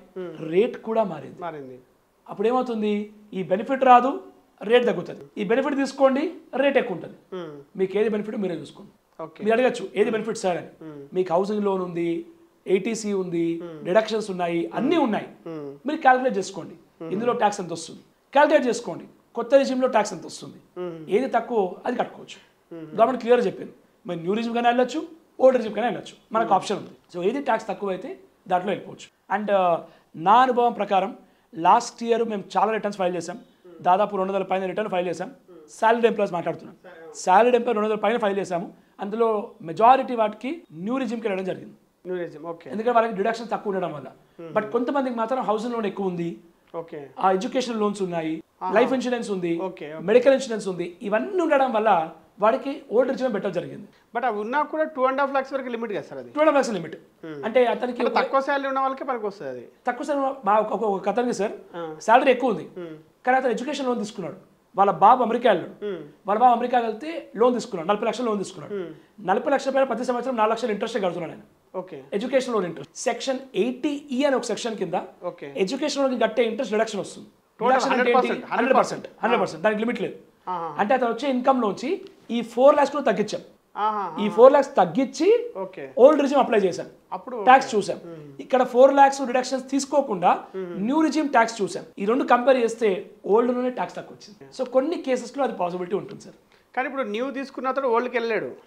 రేట్ కూడా మారింది. అప్పుడు ఏమవుతుంది, ఈ బెనిఫిట్ రాదు, రేట్ తగ్గుతుంది. ఈ బెనిఫిట్ తీసుకోండి, రేట్ ఎక్కువ ఉంటుంది. మీకు ఏది బెనిఫిట్ మీరే చూసుకోండి. మీరు అడగచ్చు ఏది బెనిఫిట్ సార్ అని. మీకు హౌసింగ్ లోన్ ఉంది, ATC ఉంది, డిడక్షన్స్ ఉన్నాయి, అన్నీ ఉన్నాయి. మీరు క్యాలిక్యులేట్ చేసుకోండి, ఇందులో ట్యాక్స్ ఎంత వస్తుంది క్యాలిక్యులేట్ చేసుకోండి, కొత్త రిజిమ్లో ట్యాక్స్ ఎంత వస్తుంది, ఏది తక్కువ అది కట్టుకోవచ్చు. గవర్నమెంట్ క్లియర్ చెప్పింది, మరి న్యూ రిజిమ్ కన్నా వెళ్ళొచ్చు, ఓల్డ్ రిజిమ్ కన్నా వెళ్ళొచ్చు, మనకు ఆప్షన్ ఉంది. సో ఏది ట్యాక్స్ తక్కువ అయితే దాంట్లో వెళ్ళిపోవచ్చు. అండ్ నా అనుభవం ప్రకారం లాస్ట్ ఇయర్ మేము చాలా రిటర్న్స్ ఫైల్ చేసాం, దాదాపు 200 పైన రిటర్న్ ఫైల్ చేసాం. సాలరీడ్ ఎంప్లాయీస్ మాట్లాడుతున్నాం. సాలరీడ్ ఎంప్లాయీ 200 పైన ఫైల్ చేశాము. అందులో మెజారిటీ వాటికి న్యూ రిజిమ్కి వెళ్ళడం జరిగింది. ఎందుకంటే వాళ్ళకి డిడక్షన్ తక్కువ ఉండడం వల్ల. బట్ కొంతమందికి మాత్రం హౌసింగ్ లోన్ ఎక్కువ ఉంది, ఎడ్యుకేషన్ లోన్స్ ఉన్నాయి, లైఫ్ ఇన్సూరెన్స్ ఉంది, మెడికల్ ఇన్సూరెన్స్ ఉంది. ఇవన్నీ ఉండడం వల్ల వాడికి ఓల్డ్ రిజిమ్ పెట్టడం జరిగింది. బట్ అవి ఉన్నా కూడా 2.5 lakhs వరకు లిమిట్ కదా సార్? అది 2.5 lakhs లిమిట్. అంటే అతనికి తక్కువ శాలరీ ఉన్న వాళ్ళకి పనికి వస్తుంది. అది తక్కువ శాలరీ ఒక అతనికి సార్ శాలరీ ఎక్కువ ఉంది, కానీ అతను ఎడ్యుకేషన్ లోన్ తీసుకున్నాడు. వాళ్ళ బాబు అమెరికా వెళ్ళాడు, వాళ్ళ బాబు అమెరికా వెళ్తే లోన్ తీసుకున్నాడు, 40 లక్షలు లోన్ తీసుకున్నాడు. 40 లక్షల పైన ప్రతి సంవత్సరం 4 లక్షలు ఇంట్రెస్ట్ కడుతున్నాడు ఆయన. Education loan interest section 80E అని ఒక సెక్షన్ కింద ఎడ్యుకేషన్ లోన్ కట్టే ఇంట్రెస్ట్ డిడక్షన్ వస్తుంది. 100%. దానికి లిమిట్ లేదు. అంటే అతను వచ్చే ఇన్కమ్ లోంచి ఈ 4 lakhs కూడా తగ్గించాం. ఈ 4 lakhs తగ్గించి ఓల్డ్ రిజిమ్ అప్లై చేశాం, అప్పుడు ట్యాక్స్ చూసాం. ఇక్కడ 4 lakhs రిడక్షన్స్ తీసుకోకుండా న్యూ రిజిమ్ ట్యాక్స్ చూసాం. ఈ రెండు కంపేర్ చేస్తే ఓల్డ్ లోనే ట్యాక్స్ తక్కువ వచ్చింది. సో కొన్ని కేసెస్ లో అది పాసిబిలిటీ ఉంటుంది సార్. కానీ ఇప్పుడు న్యూ తీసుకున్న తర్వాత ఓల్డ్కి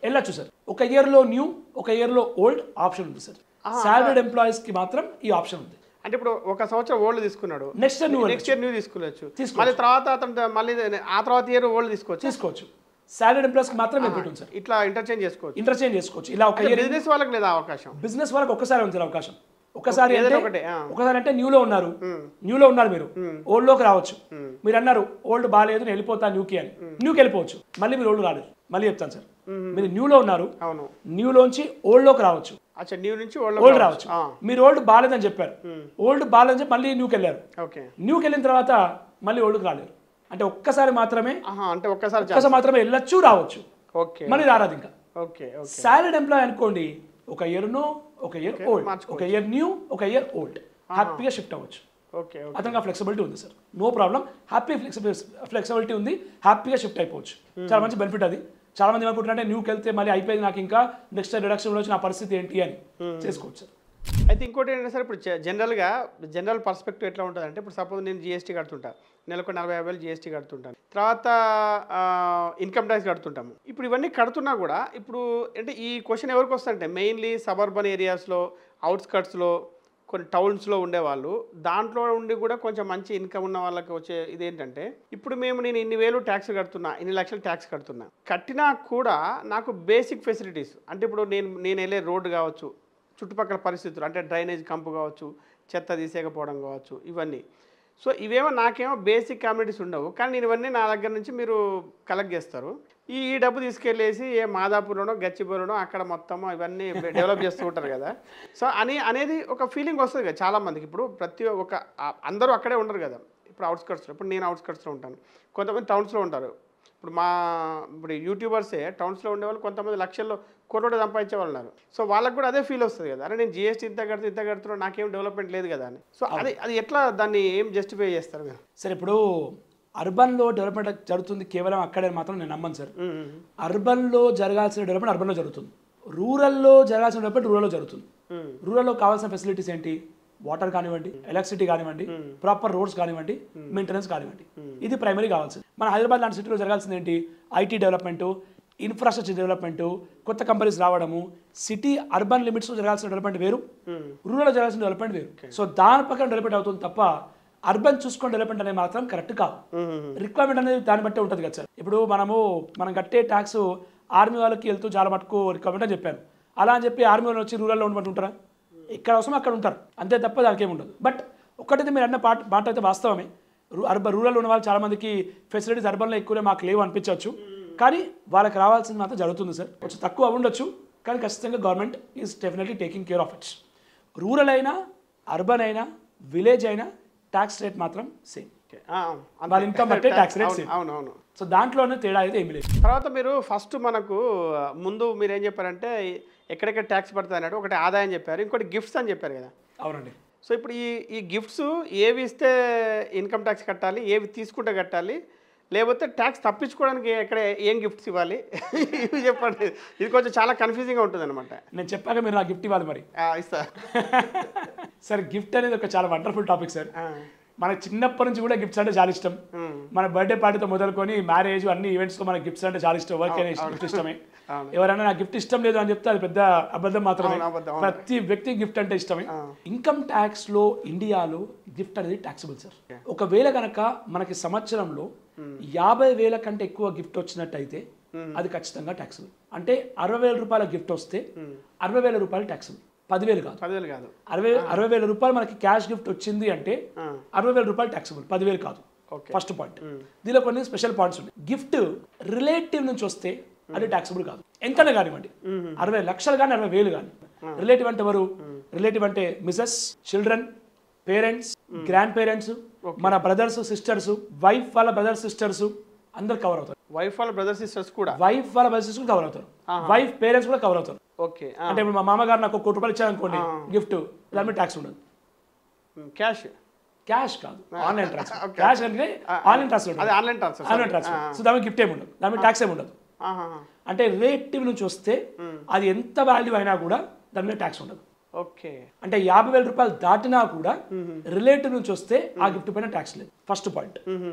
వెళ్ళొచ్చు సార్. ఒక ఇయర్ లో న్యూ, ఒక ఇయర్ లో ఓల్డ్ ఆప్షన్ ఉంది సార్. సాలరీడ్ ఎంప్లాయీస్ కి మాత్రం ఈ ఆప్షన్ ఉంది. అంటే ఇప్పుడు ఒక సంవత్సరం ఓల్డ్ తీసుకున్నాడు, నెక్స్ట్ ఇయర్ న్యూ తీసుకోవచ్చు, మళ్ళీ తర్వాత అతను మళ్ళీ ఆ తర్వాత ఇయర్ ఓల్డ్ తీసుకోవచ్చు. సాలరీడ్ ఎంప్లాయీస్ కి మాత్రం బెనిఫిట్ ఉంది సార్. ఇట్లా ఇంటర్చేంజ్ చేసుకోవచ్చు. ఇలా ఒక బిజినెస్ వాళ్ళకి లేదా అవకాశం? బిజినెస్ వాళ్ళకి ఒక్కసారి ఉంది అవకాశం. ఒకసారి అంటే న్యూలో ఉన్నారు మీరు, ఓల్డ్ లోకి రావచ్చు. మీరు అన్నారు ఓల్డ్ బాగాలేదు నేను వెళ్ళిపోతా న్యూకి అని, న్యూకి వెళ్ళిపోవచ్చు. మళ్ళీ మీరు ఓల్డ్ రాలేదు. మళ్ళీ చెప్తాను సార్, మీరు న్యూలో ఉన్నారు, న్యూలోంచి ఓల్డ్ లోకి రావచ్చు. ఓల్డ్ రావచ్చు. మీరు ఓల్డ్ బాగాలేదని చెప్పారు, ఓల్డ్ బాగాలేదని చెప్పి మళ్ళీ న్యూకి వెళ్ళారు. న్యూకి వెళ్ళిన తర్వాత మళ్ళీ ఓల్డ్కి రాలేరు. అంటే ఒక్కసారి మాత్రమే వెళ్ళొచ్చు, రావచ్చు, మళ్ళీ రారాదు ఇంకా. సాలరీడ్ ఎంప్లాయీ అనుకోండి, ఒక ఇయర్ నో, ఒక ఇయర్ ఓల్డ్, ఒక ఇయర్ న్యూ, ఒక ఇయర్ ఓల్డ్, హ్యాపీగా షిఫ్ట్ అవ్వచ్చు. అతనికి ఫ్లెక్సిబిలిటీ ఉంది sir, no problem. Happy flexibility ఉంది, హ్యాపీగా షిఫ్ట్ అయిపోవచ్చు. చాలా మంచి బెనిఫిట్ అది. చాలా మంది ఏమనుకుంటున్నారంటే న్యూకి వెళ్తే మళ్ళీ అయిపోయింది నాకు, ఇంకా నెక్స్ట్ రిడక్షన్ వచ్చి నా పరిస్థితి ఏంటి అని చేసుకోవచ్చు సార్. అయితే ఇంకోటి ఏంటంటే సార్, ఇప్పుడు జనరల్ పర్స్పెక్టివ్ ఎట్లా ఉంటుంది అంటే, ఇప్పుడు సపోజ్ నేను జిఎస్టీ కడుతుంటా, నెలకు 40,000 జిఎస్టీ కడుతుంటాను, తర్వాత ఇన్కమ్ ట్యాక్స్ కడుతుంటాము. ఇప్పుడు ఇవన్నీ కడుతున్నా కూడా ఇప్పుడు అంటే ఈ క్వశ్చన్ ఎవరికి వస్తుందంటే, మెయిన్లీ సబర్బన్ ఏరియాస్లో, అవుట్స్కట్స్లో, కొన్ని టౌన్స్లో ఉండేవాళ్ళు, దాంట్లో ఉండి కూడా కొంచెం మంచి ఇన్కమ్ ఉన్న వాళ్ళకి వచ్చే ఇదేంటంటే, ఇప్పుడు నేను ఇన్ని వేలు ట్యాక్స్ కడుతున్నా, ఇన్ని లక్షలు ట్యాక్స్ కట్టినా కూడా నాకు బేసిక్ ఫెసిలిటీస్ అంటే, ఇప్పుడు నేను వెళ్ళే రోడ్డు కావచ్చు, చుట్టుపక్కల పరిస్థితులు అంటే డ్రైనేజ్ కంపు కావచ్చు, చెత్త తీసేయకపోవడం కావచ్చు, ఇవన్నీ. సో ఇవేమో నాకేమో బేసిక్ కమ్యూనిటీస్ ఉండవు, కానీ నేను ఇవన్నీ నా దగ్గర నుంచి మీరు కలెక్ట్ చేస్తారు. ఈ డబ్బు తీసుకెళ్ళేసి ఏ మాదాపూర్లోనో గచ్చిబౌలిలోనో అక్కడ మొత్తము ఇవన్నీ డెవలప్ చేస్తూ ఉంటారు కదా. సో అనేది ఒక ఫీలింగ్ వస్తుంది కదా చాలామందికి. ఇప్పుడు ప్రతి ఒక్క అందరూ అక్కడే ఉండరు కదా. ఇప్పుడు అవుట్స్కట్స్లో, ఇప్పుడు నేను అవుట్స్కట్స్లో ఉంటాను, కొంతమంది టౌన్స్లో ఉంటారు. ఇప్పుడు యూట్యూబర్సే టౌన్స్లో ఉండేవాళ్ళు కొంతమంది లక్షల్లో కోట్లు సంపాదించే వాళ్ళు ఉన్నారు. సో వాళ్ళకి కూడా అదే ఫీల్ వస్తుంది కదా, అరే నేను జిఎస్టీ ఇంత కడుతున్నా నాకేం డెవలప్మెంట్ లేదు కదా అని. సో అది ఎట్లా దాన్ని ఏం జస్టిఫై చేస్తారు మీరు? సార్ ఇప్పుడు అర్బన్లో డెవలప్మెంట్ జరుగుతుంది కేవలం అక్కడే మాత్రం నేను నమ్మను సార్. అర్బన్లో జరగాల్సిన డెవలప్మెంట్ అర్బన్లో జరుగుతుంది, రూరల్లో జరగాల్సిన డెవలప్మెంట్ రూరల్లో జరుగుతుంది. రూరల్లో కావాల్సిన ఫెసిలిటీస్ ఏంటి? వాటర్ కానివ్వండి, ఎలక్ట్రిసిటీ కానివ్వండి, ప్రాపర్ రోడ్స్ కానివ్వండి, మెయింటెనెన్స్ కానివ్వండి, ఇది ప్రైమరీ కావాల్సింది. మన హైదరాబాద్ లాంటి సిటీలో జరగాల్సింది ఏంటి? ఐటీ డెవలప్మెంట్, ఇన్ఫ్రాస్ట్రక్చర్ డెవలప్మెంట్, కొత్త కంపెనీస్ రావడము. సిటీ అర్బన్ లిమిట్స్లో జరగాల్సిన డెవలప్మెంట్ వేరు, రూరల్లో జరగాల్సిన డెవలప్మెంట్ వేరు. సో దాని పక్కన డెవలప్మెంట్ అవుతుంది తప్ప అర్బన్ చూసుకొని డెవలప్మెంట్ అనేది మాత్రం కరెక్ట్ కాదు. రిక్వైర్మెంట్ అనేది దాన్ని బట్టే ఉంటుంది కదా సార్. ఇప్పుడు మనం కట్టే ట్యాక్స్ ఆర్మీ వాళ్ళకి వెళ్తూ చాలా మటుకు రిక్వైర్మెంట్ అని చెప్పాను. అలా అని చెప్పి ఆర్మీ వాళ్ళు వచ్చి రూరల్లో ఉండమంటూ ఉంటారా? ఎక్కడ అవసరం అక్కడ ఉంటారు, అంతే తప్ప దానికి ఏమి ఉండదు. బట్ ఒక్కటైతే మీరు అన్న మాట అయితే వాస్తవమే. రూరల్ ఉన్న వాళ్ళు చాలామందికి ఫెసిలిటీస్ అర్బన్లో ఎక్కువనే మాకు లేవు అనిపించవచ్చు, కానీ వాళ్ళకి రావాల్సింది మాత్రం జరుగుతుంది సార్. కొంచెం తక్కువ ఉండొచ్చు, కానీ ఖచ్చితంగా government is definitely taking care of it's. Rural అయినా, అర్బన్ అయినా, విలేజ్ అయినా ట్యాక్స్ రేట్ మాత్రం సేమ్. వాళ్ళ ఇన్కమ్ బట్టే ట్యాక్స్ రేట్ సేమ్. అవునవును. సో దాంట్లోనే తేడా అయితే ఏమి లేదు. తర్వాత మీరు ఫస్ట్ మనకు ముందు మీరు ఏం చెప్పారంటే ఎక్కడెక్కడ ట్యాక్స్ పడుతుంది అన్నట్టు, ఒకటి ఆదాయం చెప్పారు, ఇంకోటి గిఫ్ట్స్ అని చెప్పారు కదా. అవునండి. సో ఇప్పుడు ఈ గిఫ్ట్స్ ఏవి ఇస్తే ఇన్కమ్ ట్యాక్స్ కట్టాలి, ఏవి తీసుకుంటే కట్టాలి, లేకపోతే ట్యాక్స్ తప్పించుకోవడానికి ఎక్కడ ఏం గిఫ్ట్స్ ఇవ్వాలి, ఇవి చెప్పండి. ఇది కొంచెం చాలా కన్ఫ్యూజింగ్గా ఉంటుంది అనమాట. నేను చెప్పాక మీరు నా గిఫ్ట్ ఇవ్వాలి మరి. ఇస్తా సార్ గిఫ్ట్ అనేది ఒక చాలా వండర్ఫుల్ టాపిక్ సార్. మనకి చిన్నప్పటి నుంచి కూడా గిఫ్ట్స్ అంటే చాలా ఇష్టం. మన బర్త్డే పార్టీతో మొదలుకొని మ్యారేజ్ అన్ని ఈవెంట్స్ లో మనకి గిఫ్ట్స్ అంటే చాలా ఇష్టం. ఎవరికైనా గిఫ్ట్ ఇష్టమే. ఎవరైనా నాకు గిఫ్ట్ ఇష్టం లేదు అని చెప్తే అది పెద్ద అబద్ధం మాత్రమే. ప్రతి వ్యక్తి గిఫ్ట్ అంటే ఇష్టమే. ఇన్కమ్ ట్యాక్స్ లో ఇండియాలో గిఫ్ట్ అనేది ట్యాక్సిబుల్ సార్. ఒకవేళ కనుక మనకి సంవత్సరంలో 50,000 కంటే ఎక్కువ గిఫ్ట్ వచ్చినట్టయితే అది ఖచ్చితంగా ట్యాక్సిబుల్. అంటే 60,000 రూపాయల గిఫ్ట్ వస్తే 60,000 రూపాయలు ట్యాక్సిబుల్. 10,000 కాదు, 60,000 రూపాయలు మనకి క్యాష్ గిఫ్ట్ వచ్చింది అంటే 60,000 రూపాయలు ట్యాక్సిబుల్, 10,000 కాదు. First point. దీనిలో కొన్ని స్పెషల్ పాయింట్స్ ఉన్నాయి. గిఫ్ట్ రిలేటివ్ నుంచి వస్తే అది ట్యాక్సిబుల్ కాదు. ఎంతనే కానివ్వండి, 60 లక్షలు కానీ 60,000 కానీ. రిలేటివ్ అంటే ఎవరు? రిలేటివ్ అంటే Mrs, children, parents, grand parents, మన బ్రదర్స్ సిస్టర్స్, వైఫ్ వాళ్ళ బ్రదర్స్ సిస్టర్స్ అందరు కవర్ అవుతారు. వైఫ్ వాళ్ళ బ్రదర్ సిస్టర్స్ కూడా, వైఫ్ వాళ్ళ బ్రదర్ సిస్టర్స్ కవర్ అవుతారు. వైఫ్ పేరెంట్స్ కూడా కవర్ అవుతారు. ఓకే. అంటే ఇప్పుడు మా మామగారు నాకు 1 కోటి రూపాయలు ఇచ్చారనుకోండి గిఫ్ట్, దాని మీద ట్యాక్స్ ఉండదు. క్యాష్ క్యాష్ కాదు, ఆన్లైన్ ట్రాన్స్ఫర్. క్యాష్ అంటే online transfer, online transfer, online transfer. So దాని మీద గిఫ్ట్ ఏమి ఉండదు, దాని మీద ట్యాక్స్ ఏమి ఉండదు. అంటే రిలేటివ్ నుంచి వస్తే అది ఎంత వాల్యూ అయినా కూడా దాని మీద ట్యాక్స్ ఉండదు. ఓకే. అంటే 50,000 రూపాయలు దాటినా కూడా రిలేటివ్ నుంచి వస్తే ఆ గిఫ్ట్ పైన ట్యాక్స్ లేదు. First point.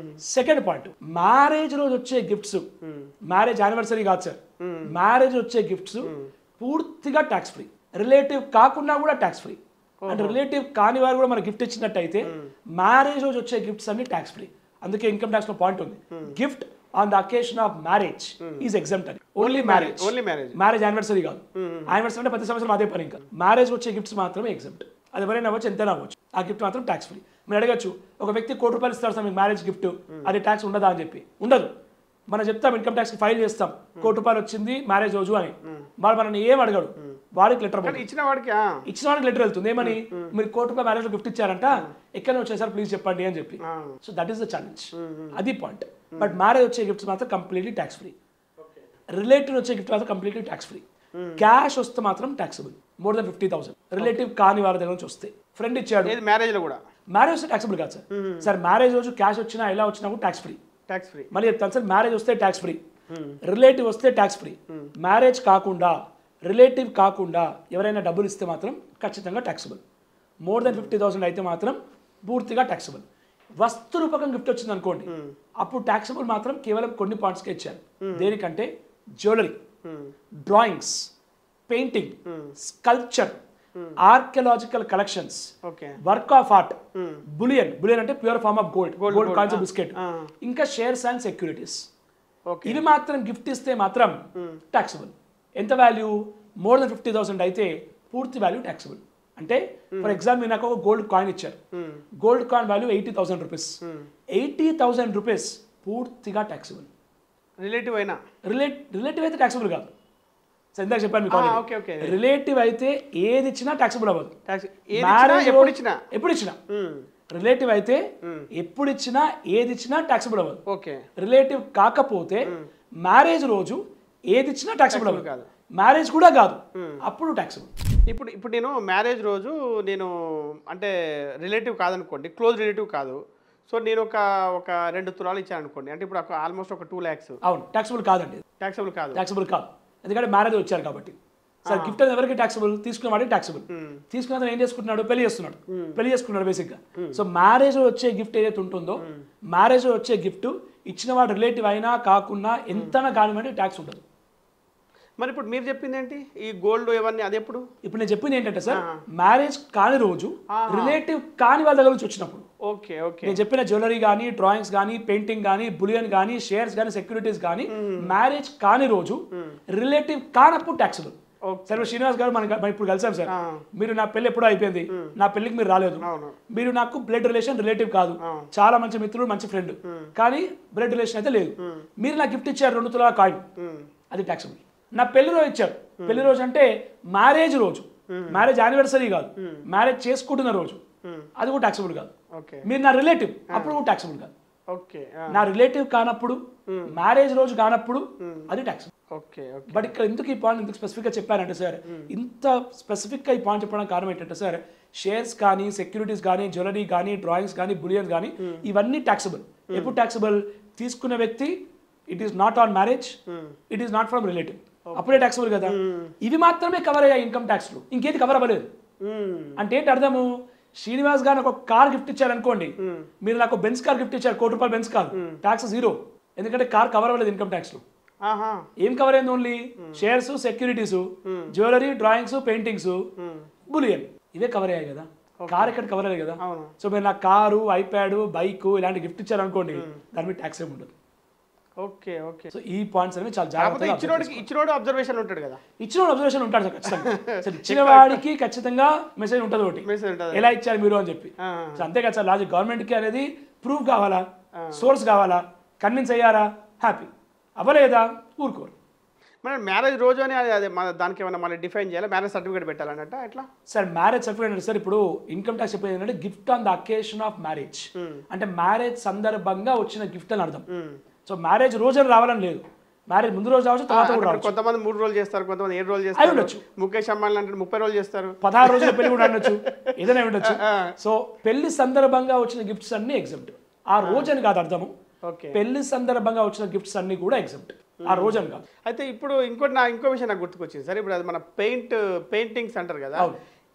Second point, marriage రోజు వచ్చే గిఫ్ట్స్, మ్యారేజ్ యానివర్సరీ కాదు సార్, మ్యారేజ్ వచ్చే గిఫ్ట్స్ పూర్తిగా ట్యాక్స్ ఫ్రీ. రిలేటివ్ కాకుండా కూడా ట్యాక్స్ ఫ్రీ. అంటే రిలేటివ్ కాని వారు కూడా మనకి గిఫ్ట్ ఇచ్చినట్టయితే మ్యారేజ్ రోజు వచ్చే గిఫ్ట్స్ అన్ని ట్యాక్స్ ఫ్రీ. అందుకే ఇన్కమ్ ట్యాక్స్ లో పాయింట్ ఉంది, gift on the occasion of marriage is exempt అని. ఓన్లీ మ్యారేజ్, మ్యారేజ్ యానివర్సరీ కాదు. యానివర్సరీ అంటే ప్రతి సంవత్సరం అదే పని. ఇంకా మ్యారేజ్ వచ్చే గిఫ్ట్స్ మాత్రమే ఎగ్జామ్ట్. అది ఎవరైనా అవ్వచ్చు, ఎంతైనా అవ్వచ్చు. ఆ గిఫ్ట్ మాత్రం ట్యాక్స్ ఫ్రీ. మీరు అడగచ్చు, ఒక వ్యక్తి 1 కోటి రూపాయలు ఇస్తారు సార్ మీకు మ్యారేజ్ గిఫ్ట్, అది ట్యాక్స్ ఉండదా అని చెప్పి. ఉండదు. మనం చెప్తాం, ఇన్కమ్ ట్యాక్స్ ఫైల్ చేస్తాం, 1 కోటి రూపాయలు వచ్చింది మ్యారేజ్ రోజు అని. వాడు మనల్ని ఏం అడగడు, వాడికి లెటర్, ఇచ్చిన వాడికి లెటర్ వెళ్తుంది. ఏమని? మీరు 1 కోటి రూపాయలు మ్యారేజ్ లో గిఫ్ట్ ఇచ్చారంట, ఎక్కడ వచ్చాయి సార్ ప్లీజ్ చెప్పండి అని చెప్పి. So that is the challenge. అది పాయింట్. బట్ మ్యారేజ్ వచ్చే గిఫ్ట్స్ మాత్రం కంప్లీట్లీ ట్యాక్స్ ఫ్రీ. రిలేటివ్ వచ్చే గిఫ్ట్ మాత్రం కంప్లీట్లీ ట్యాక్స్ ఫ్రీ. క్యాష్ వస్తే మాత్రం ట్యాక్సిబుల్. మోర్ దెన్ 50,000 రిలేటివ్ కాని వారి దగ్గర నుంచి వస్తే. ఫ్రెండ్ ఇచ్చాడు, మ్యారేజ్ లో కూడా మ్యారేజ్ వస్తే ట్యాక్సిబుల్ కాదు సార్. సార్ మ్యారేజ్ రోజు క్యాష్ వచ్చినా ఎలా వచ్చినా కూడా ట్యాక్స్ ఫ్రీ. మళ్ళీ చెప్తాను సార్, మ్యారేజ్ వస్తే ట్యాక్స్ ఫ్రీ, రిలేటివ్ వస్తే ట్యాక్స్ ఫ్రీ. మ్యారేజ్ కాకుండా, రిలేటివ్ కాకుండా ఎవరైనా డబ్బులు ఇస్తే మాత్రం ఖచ్చితంగా ట్యాక్సిబుల్. మోర్ దెన్ 50,000 అయితే మాత్రం పూర్తిగా ట్యాక్సిబుల్. వస్తు రూపకం గిఫ్ట్ వచ్చింది అనుకోండి, అప్పుడు ట్యాక్సిబుల్ మాత్రం కేవలం కొన్ని పాయింట్స్కే ఇచ్చారు. దేనికంటే jewellery, drawings, painting, sculpture, archaeological collections, work of art, bullion అంటే pure form of gold coins, biscuit, ఇంకా షేర్స్ అండ్ సెక్యూరిటీస్. ఇవి మాత్రం గిఫ్ట్ ఇస్తే మాత్రం ట్యాక్సిబుల్. ఎంత వాల్యూ? మోర్ దెన్ 50,000 అయితే పూర్తి వాల్యూ ట్యాక్సిబుల్. అంటే ఫర్ ఎగ్జాంపుల్ నాకు ఒక గోల్డ్ కాయిన్ ఇచ్చారు, gold coin value 80,000 rupees. 80,000 rupees పూర్తిగా ట్యాక్సిబుల్. రిలేటివ్ అయినా, రిలేటివ్ అయితే ట్యాక్సిబుల్ కాదు. ఇందాక చెప్పాను మీకు, రిలేటివ్ అయితే ఏది ఇచ్చినా ట్యాక్సిబుల్ అవ్వదు. మ్యారేజ్ ఎప్పుడు ఇచ్చినా, రిలేటివ్ అయితే ఎప్పుడు ఇచ్చినా ఏది ఇచ్చినా ట్యాక్సిబుల్ అవ్వదు. రిలేటివ్ కాకపోతే మ్యారేజ్ రోజు ఏది ఇచ్చినా ట్యాక్సిబుల్ అవ్వదు, మ్యారేజ్ కూడా కాదు, అప్పుడు ట్యాక్సిబుల్. ఇప్పుడు నేను మ్యారేజ్ రోజు నేను అంటే రిలేటివ్ కాదనుకోండి, క్లోజ్ రిలేటివ్ కాదు, సో నేను ఒక 2 తులాలు ఇచ్చాను అనుకోండి, అంటే ఇప్పుడు ఆల్మోస్ట్ ఒక 2 lakhs. అవును, ట్యాక్సిబుల్ కాదండి, ట్యాక్సిబుల్ కాదు. ఎందుకంటే మ్యారేజ్ వచ్చారు కాబట్టి. సార్ గిఫ్ట్ అనేది ఎవరికి ట్యాక్సిబుల్? తీసుకున్న వాడికి ట్యాక్సిబుల్. తీసుకున్న ఏం చేసుకుంటున్నాడు? పెళ్లి చేసుకున్నాడు బేసిక్గా. సో మ్యారేజ్ వచ్చే గిఫ్ట్ ఏదైతే ఉంటుందో, మ్యారేజ్ వచ్చే గిఫ్ట్ ఇచ్చిన వాడు రిలేటివ్ అయినా కాకుండా ఎంతనా కానివ్వండి ట్యాక్స్ ఉండదు. మరి ఇప్పుడు మీరు చెప్పింది ఏంటి, ఈ గోల్డ్ ఇవన్నీ అది ఎప్పుడు? ఇప్పుడు నేను చెప్పింది ఏంటంటే సార్, మ్యారేజ్ కాని రోజు రిలేటివ్ కాని వాళ్ళ దగ్గర నుంచి వచ్చినప్పుడు. నేను చెప్పిన జ్యువెలరీ కానీ, డ్రాయింగ్స్ కానీ, పెయింటింగ్ కానీ, బులియన్ కానీ, షేర్స్ కానీ, సెక్యూరిటీస్ కానీ మ్యారేజ్ కాని రోజు రిలేటివ్ కానప్పుడు ట్యాక్సిబుల్. సార్ శ్రీనివాస్ గారు మనం ఇప్పుడు కలిసాం సార్, మీరు నా పెళ్లి ఎప్పుడో అయిపోయింది, నా పెళ్లికి మీరు రాలేదు, మీరు నాకు బ్లడ్ రిలేషన్ రిలేటివ్ కాదు, చాలా మంచి మిత్రుడు, మంచి ఫ్రెండ్, కానీ బ్లడ్ రిలేషన్ అయితే లేదు. మీరు నాకు గిఫ్ట్ ఇచ్చారు 2 తులాల కాయిన్, అది ట్యాక్సిబుల్. నా పెళ్లి రోజు ఇచ్చారు, పెళ్లి రోజు అంటే మ్యారేజ్ రోజు, మ్యారేజ్ యానివర్సరీ కాదు, మ్యారేజ్ చేసుకుంటున్న రోజు, అది కూడా ట్యాక్సిబుల్ కాదు. మీరు నా రిలేటివ్, అప్పుడు కూడా ట్యాక్సిబుల్ కాదు. నా రిలేటివ్ కానప్పుడు, మ్యారేజ్ రోజు కానప్పుడు అది ట్యాక్సిబుల్. బట్ ఇక్కడ ఎందుకు ఈ పాయింట్ ఎందుకు స్పెసిఫిక్ గా చెప్పారంటే సార్, ఇంత స్పెసిఫిక్ గా ఈ పాయింట్ చెప్పడానికి కారణం ఏంటంటే సార్, షేర్స్ కానీ, సెక్యూరిటీస్ కానీ, జ్యువెలరీ కానీ, డ్రాయింగ్స్ కానీ, బులియన్స్ కానీ ఇవన్నీ ట్యాక్సిబుల్. ఎప్పుడు ట్యాక్సిబుల్? తీసుకున్న వ్యక్తి it is not on marriage, it is not from relative, అప్పుడే ట్యాక్సిబుల్ కదా. ఇవి మాత్రమే కవర్ అయ్యాయి ఇన్కమ్ ట్యాక్స్ లో, ఇంకేది కవర్ అవ్వలేదు. అంటే ఏంటి అర్థము? శ్రీనివాస్ గారు నాకు ఒక కార్ గిఫ్ట్ ఇచ్చారు అనుకోండి, మీరు నాకు బెంజ్ కార్ గిఫ్ట్ ఇచ్చారు, ₹1 కోటి బెంజ్ కార్, ట్యాక్స్ 0, ఎందుకంటే కార్ కవర్ అవ్వలేదు ఇన్కమ్ ట్యాక్స్ లో. ఏం కవర్ అయింది? Only shares, securities, jewellery, drawings, paintings, bullion, ఇవే కవర్ అయ్యాయి కదా. కార్ ఎక్కడ కవర్ అయ్యాయి కదా. సో మీరు నాకు కారు, ఐప్యాడ్, బైక్ ఇలాంటి గిఫ్ట్ ఇచ్చారు అనుకోండి, దాని మీద ట్యాక్స్ ఏమి ఉండదు. Okay okay. సో ఈ పాయింట్స్ అనేవి చాలా జాగ్రత్తగా ఇచ్చినోడు అబ్జర్వేషన్ ఉంటాడు కదా. ఇచ్చినోడు అబ్జర్వేషన్ ఉంటాడు సార్ ఖచ్చితంగా. సార్ ఇచ్చిన వాడికి ఖచ్చితంగా మెసేజ్ ఉంటుంది ఒకటి, ఎలా ఇచ్చారు మీరు అని చెప్పి. సో అంతే కదా సార్ లాజిక్. గవర్నమెంట్కి అనేది ప్రూఫ్ కావాలా, సోర్స్ కావాలా, కన్విన్స్ అయ్యారా, హ్యాపీ, అవ్వలేదా ఊరుకోరు. మన మ్యారేజ్ రోజు అని అదే దానికి ఏమైనా మళ్ళీ డిఫైన్ చేయాలి, మ్యారేజ్ సర్టిఫికేట్ పెట్టాలన్నట్ట ఎట్లా సార్? మ్యారేజ్ సర్టిఫికేట్ అంటే సార్ ఇప్పుడు ఇన్కమ్ ట్యాక్స్ చెప్పేది ఏంటంటే gift on the occasion of marriage, అంటే మ్యారేజ్ సందర్భంగా వచ్చిన గిఫ్ట్ అని అర్థం. సో మ్యారేజ్ రోజు రావాలని లేదు, మ్యారేజ్ ముందు రోజు రావచ్చు, తర్వాత కూడా రావచ్చు. కొంతమంది 3 రోజులు చేస్తారు, కొంతమంది 7 రోజులు చేస్తారు, ఉండొచ్చు. ముఖేష్ అంబానీ అంటే 30 రోజులు చేస్తారు, 16 రోజుల పెళ్లి కూడా ఉండొచ్చు, ఏదైనా ఉండొచ్చు. సో పెళ్లి సందర్భంగా వచ్చిన గిఫ్ట్స్ అన్ని ఎగ్జామ్ట్. ఆ రోజు అని కాదు అర్థము, పెళ్లి సందర్భంగా వచ్చిన గిఫ్ట్స్ అన్ని కూడా ఎగ్జామ్ట్, ఆ రోజు అని కాదు. అయితే ఇప్పుడు ఇంకో విషయం నాకు గుర్తుకొచ్చింది సార్. ఇప్పుడు అది మన పెయింటింగ్స్ అంటారు కదా,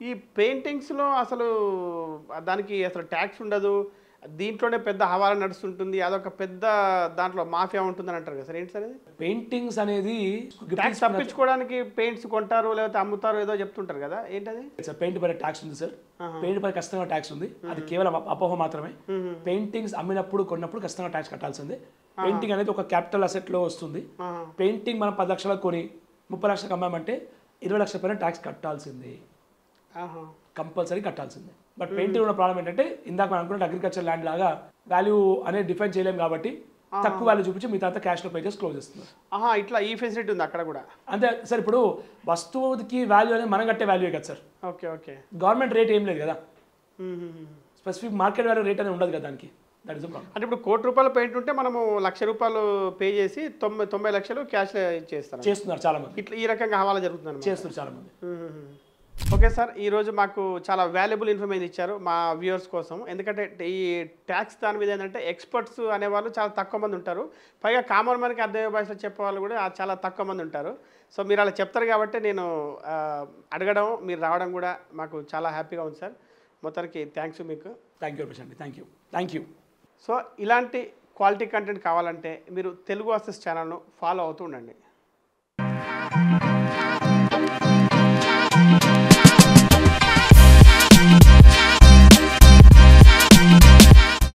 ఈ పెయింటింగ్స్లో అసలు దానికి అసలు ట్యాక్స్ ఉండదు, దీంట్లోనే పెద్ద హవాలా నడుస్తుంటుంది, అదొక పెద్ద దాంట్లో మాఫియా ఉంటుందని అంటారు కదా సార్. ఏంటి సార్ అది? పెయింటింగ్స్ అనేది ట్యాక్స్ తప్పించుకోవడానికి పెయింట్స్ కొంటారు లేకపోతే అమ్ముతారు ఏదో చెప్తుంటారు కదా, ఏంటది? పెయింట్ పై ట్యాక్స్ ఉంది సార్, పెయింట్ పై ఖచ్చితంగా ట్యాక్స్ ఉంది, అది కేవలం అపోహ మాత్రమే. పెయింటింగ్స్ అమ్మినప్పుడు కొన్నప్పుడు ఖచ్చితంగా ట్యాక్స్ కట్టాల్సిందే. పెయింటింగ్ అనేది ఒక క్యాపిటల్ అసెట్ లో వస్తుంది. పెయింటింగ్ మనం 10 లక్షలకు కొని 30 లక్షలకు అమ్మామంటే 20 లక్షల పైన ట్యాక్స్ కట్టాల్సిందే, కంపల్సరీ కట్టాల్సిందే. బట్ పెయింటింగ్ ఉన్న ప్రాబ్లం ఏంటంటే ఇందాక మనం అనుకున్నట్టు అగ్రికల్చర్ ల్యాండ్ లాగా వాల్యూ అనేది డిఫైన్ చేయలేము కాబట్టి తక్కువ వాల్యూ చూపించి మీ తర్వాత క్యాష్లో పే చేసి క్లోజ్ చేస్తున్నారు. ఇట్లా ఈ ఫెసిలిటీ ఉంది అక్కడ కూడా. అంతే సార్. ఇప్పుడు వస్తువుకి వాల్యూ అనేది మనం కట్టే వాల్యూ కదా sir. Okay okay. Government rate ఏం లేదు కదా, స్పెసిఫిక్ మార్కెట్ వాల్యూ రేట్ అనేది ఉండదు కదా దానికి. That is the problem. అంటే ఇప్పుడు ₹1 కోటి పెయింట్ ఉంటే మనము ₹1,00,000 పే చేసి 90 లక్షలు క్యాష్ చేస్తున్నారు చాలా మంది. ఇట్లా ఈ రకంగా హవాలా జరుగుతుంది చేస్తున్నారు చాలా మంది. ఓకే సార్, ఈరోజు మాకు చాలా వాల్యుబుల్ ఇన్ఫర్మేషన్ ఇచ్చారు మా వ్యూవర్స్ కోసం. ఎందుకంటే ఈ ట్యాక్స్ దాని మీద ఏంటంటే ఎక్స్పర్ట్స్ అనేవాళ్ళు చాలా తక్కువ మంది ఉంటారు, పైగా కామన్ మ్యాన్కి అర్థమయ్యే భాషలో చెప్పేవాళ్ళు కూడా చాలా తక్కువ మంది ఉంటారు. సో మీరు అలా చెప్తారు కాబట్టి నేను అడగడం, మీరు రావడం కూడా మాకు చాలా హ్యాపీగా ఉంది సార్. మొత్తానికి థ్యాంక్స్ మీకు. Thank you. Thank you. So ఇలాంటి క్వాలిటీ కంటెంట్ కావాలంటే మీరు తెలుగు వర్సెస్ ఛానల్ను ఫాలో అవుతూ ఉండండి.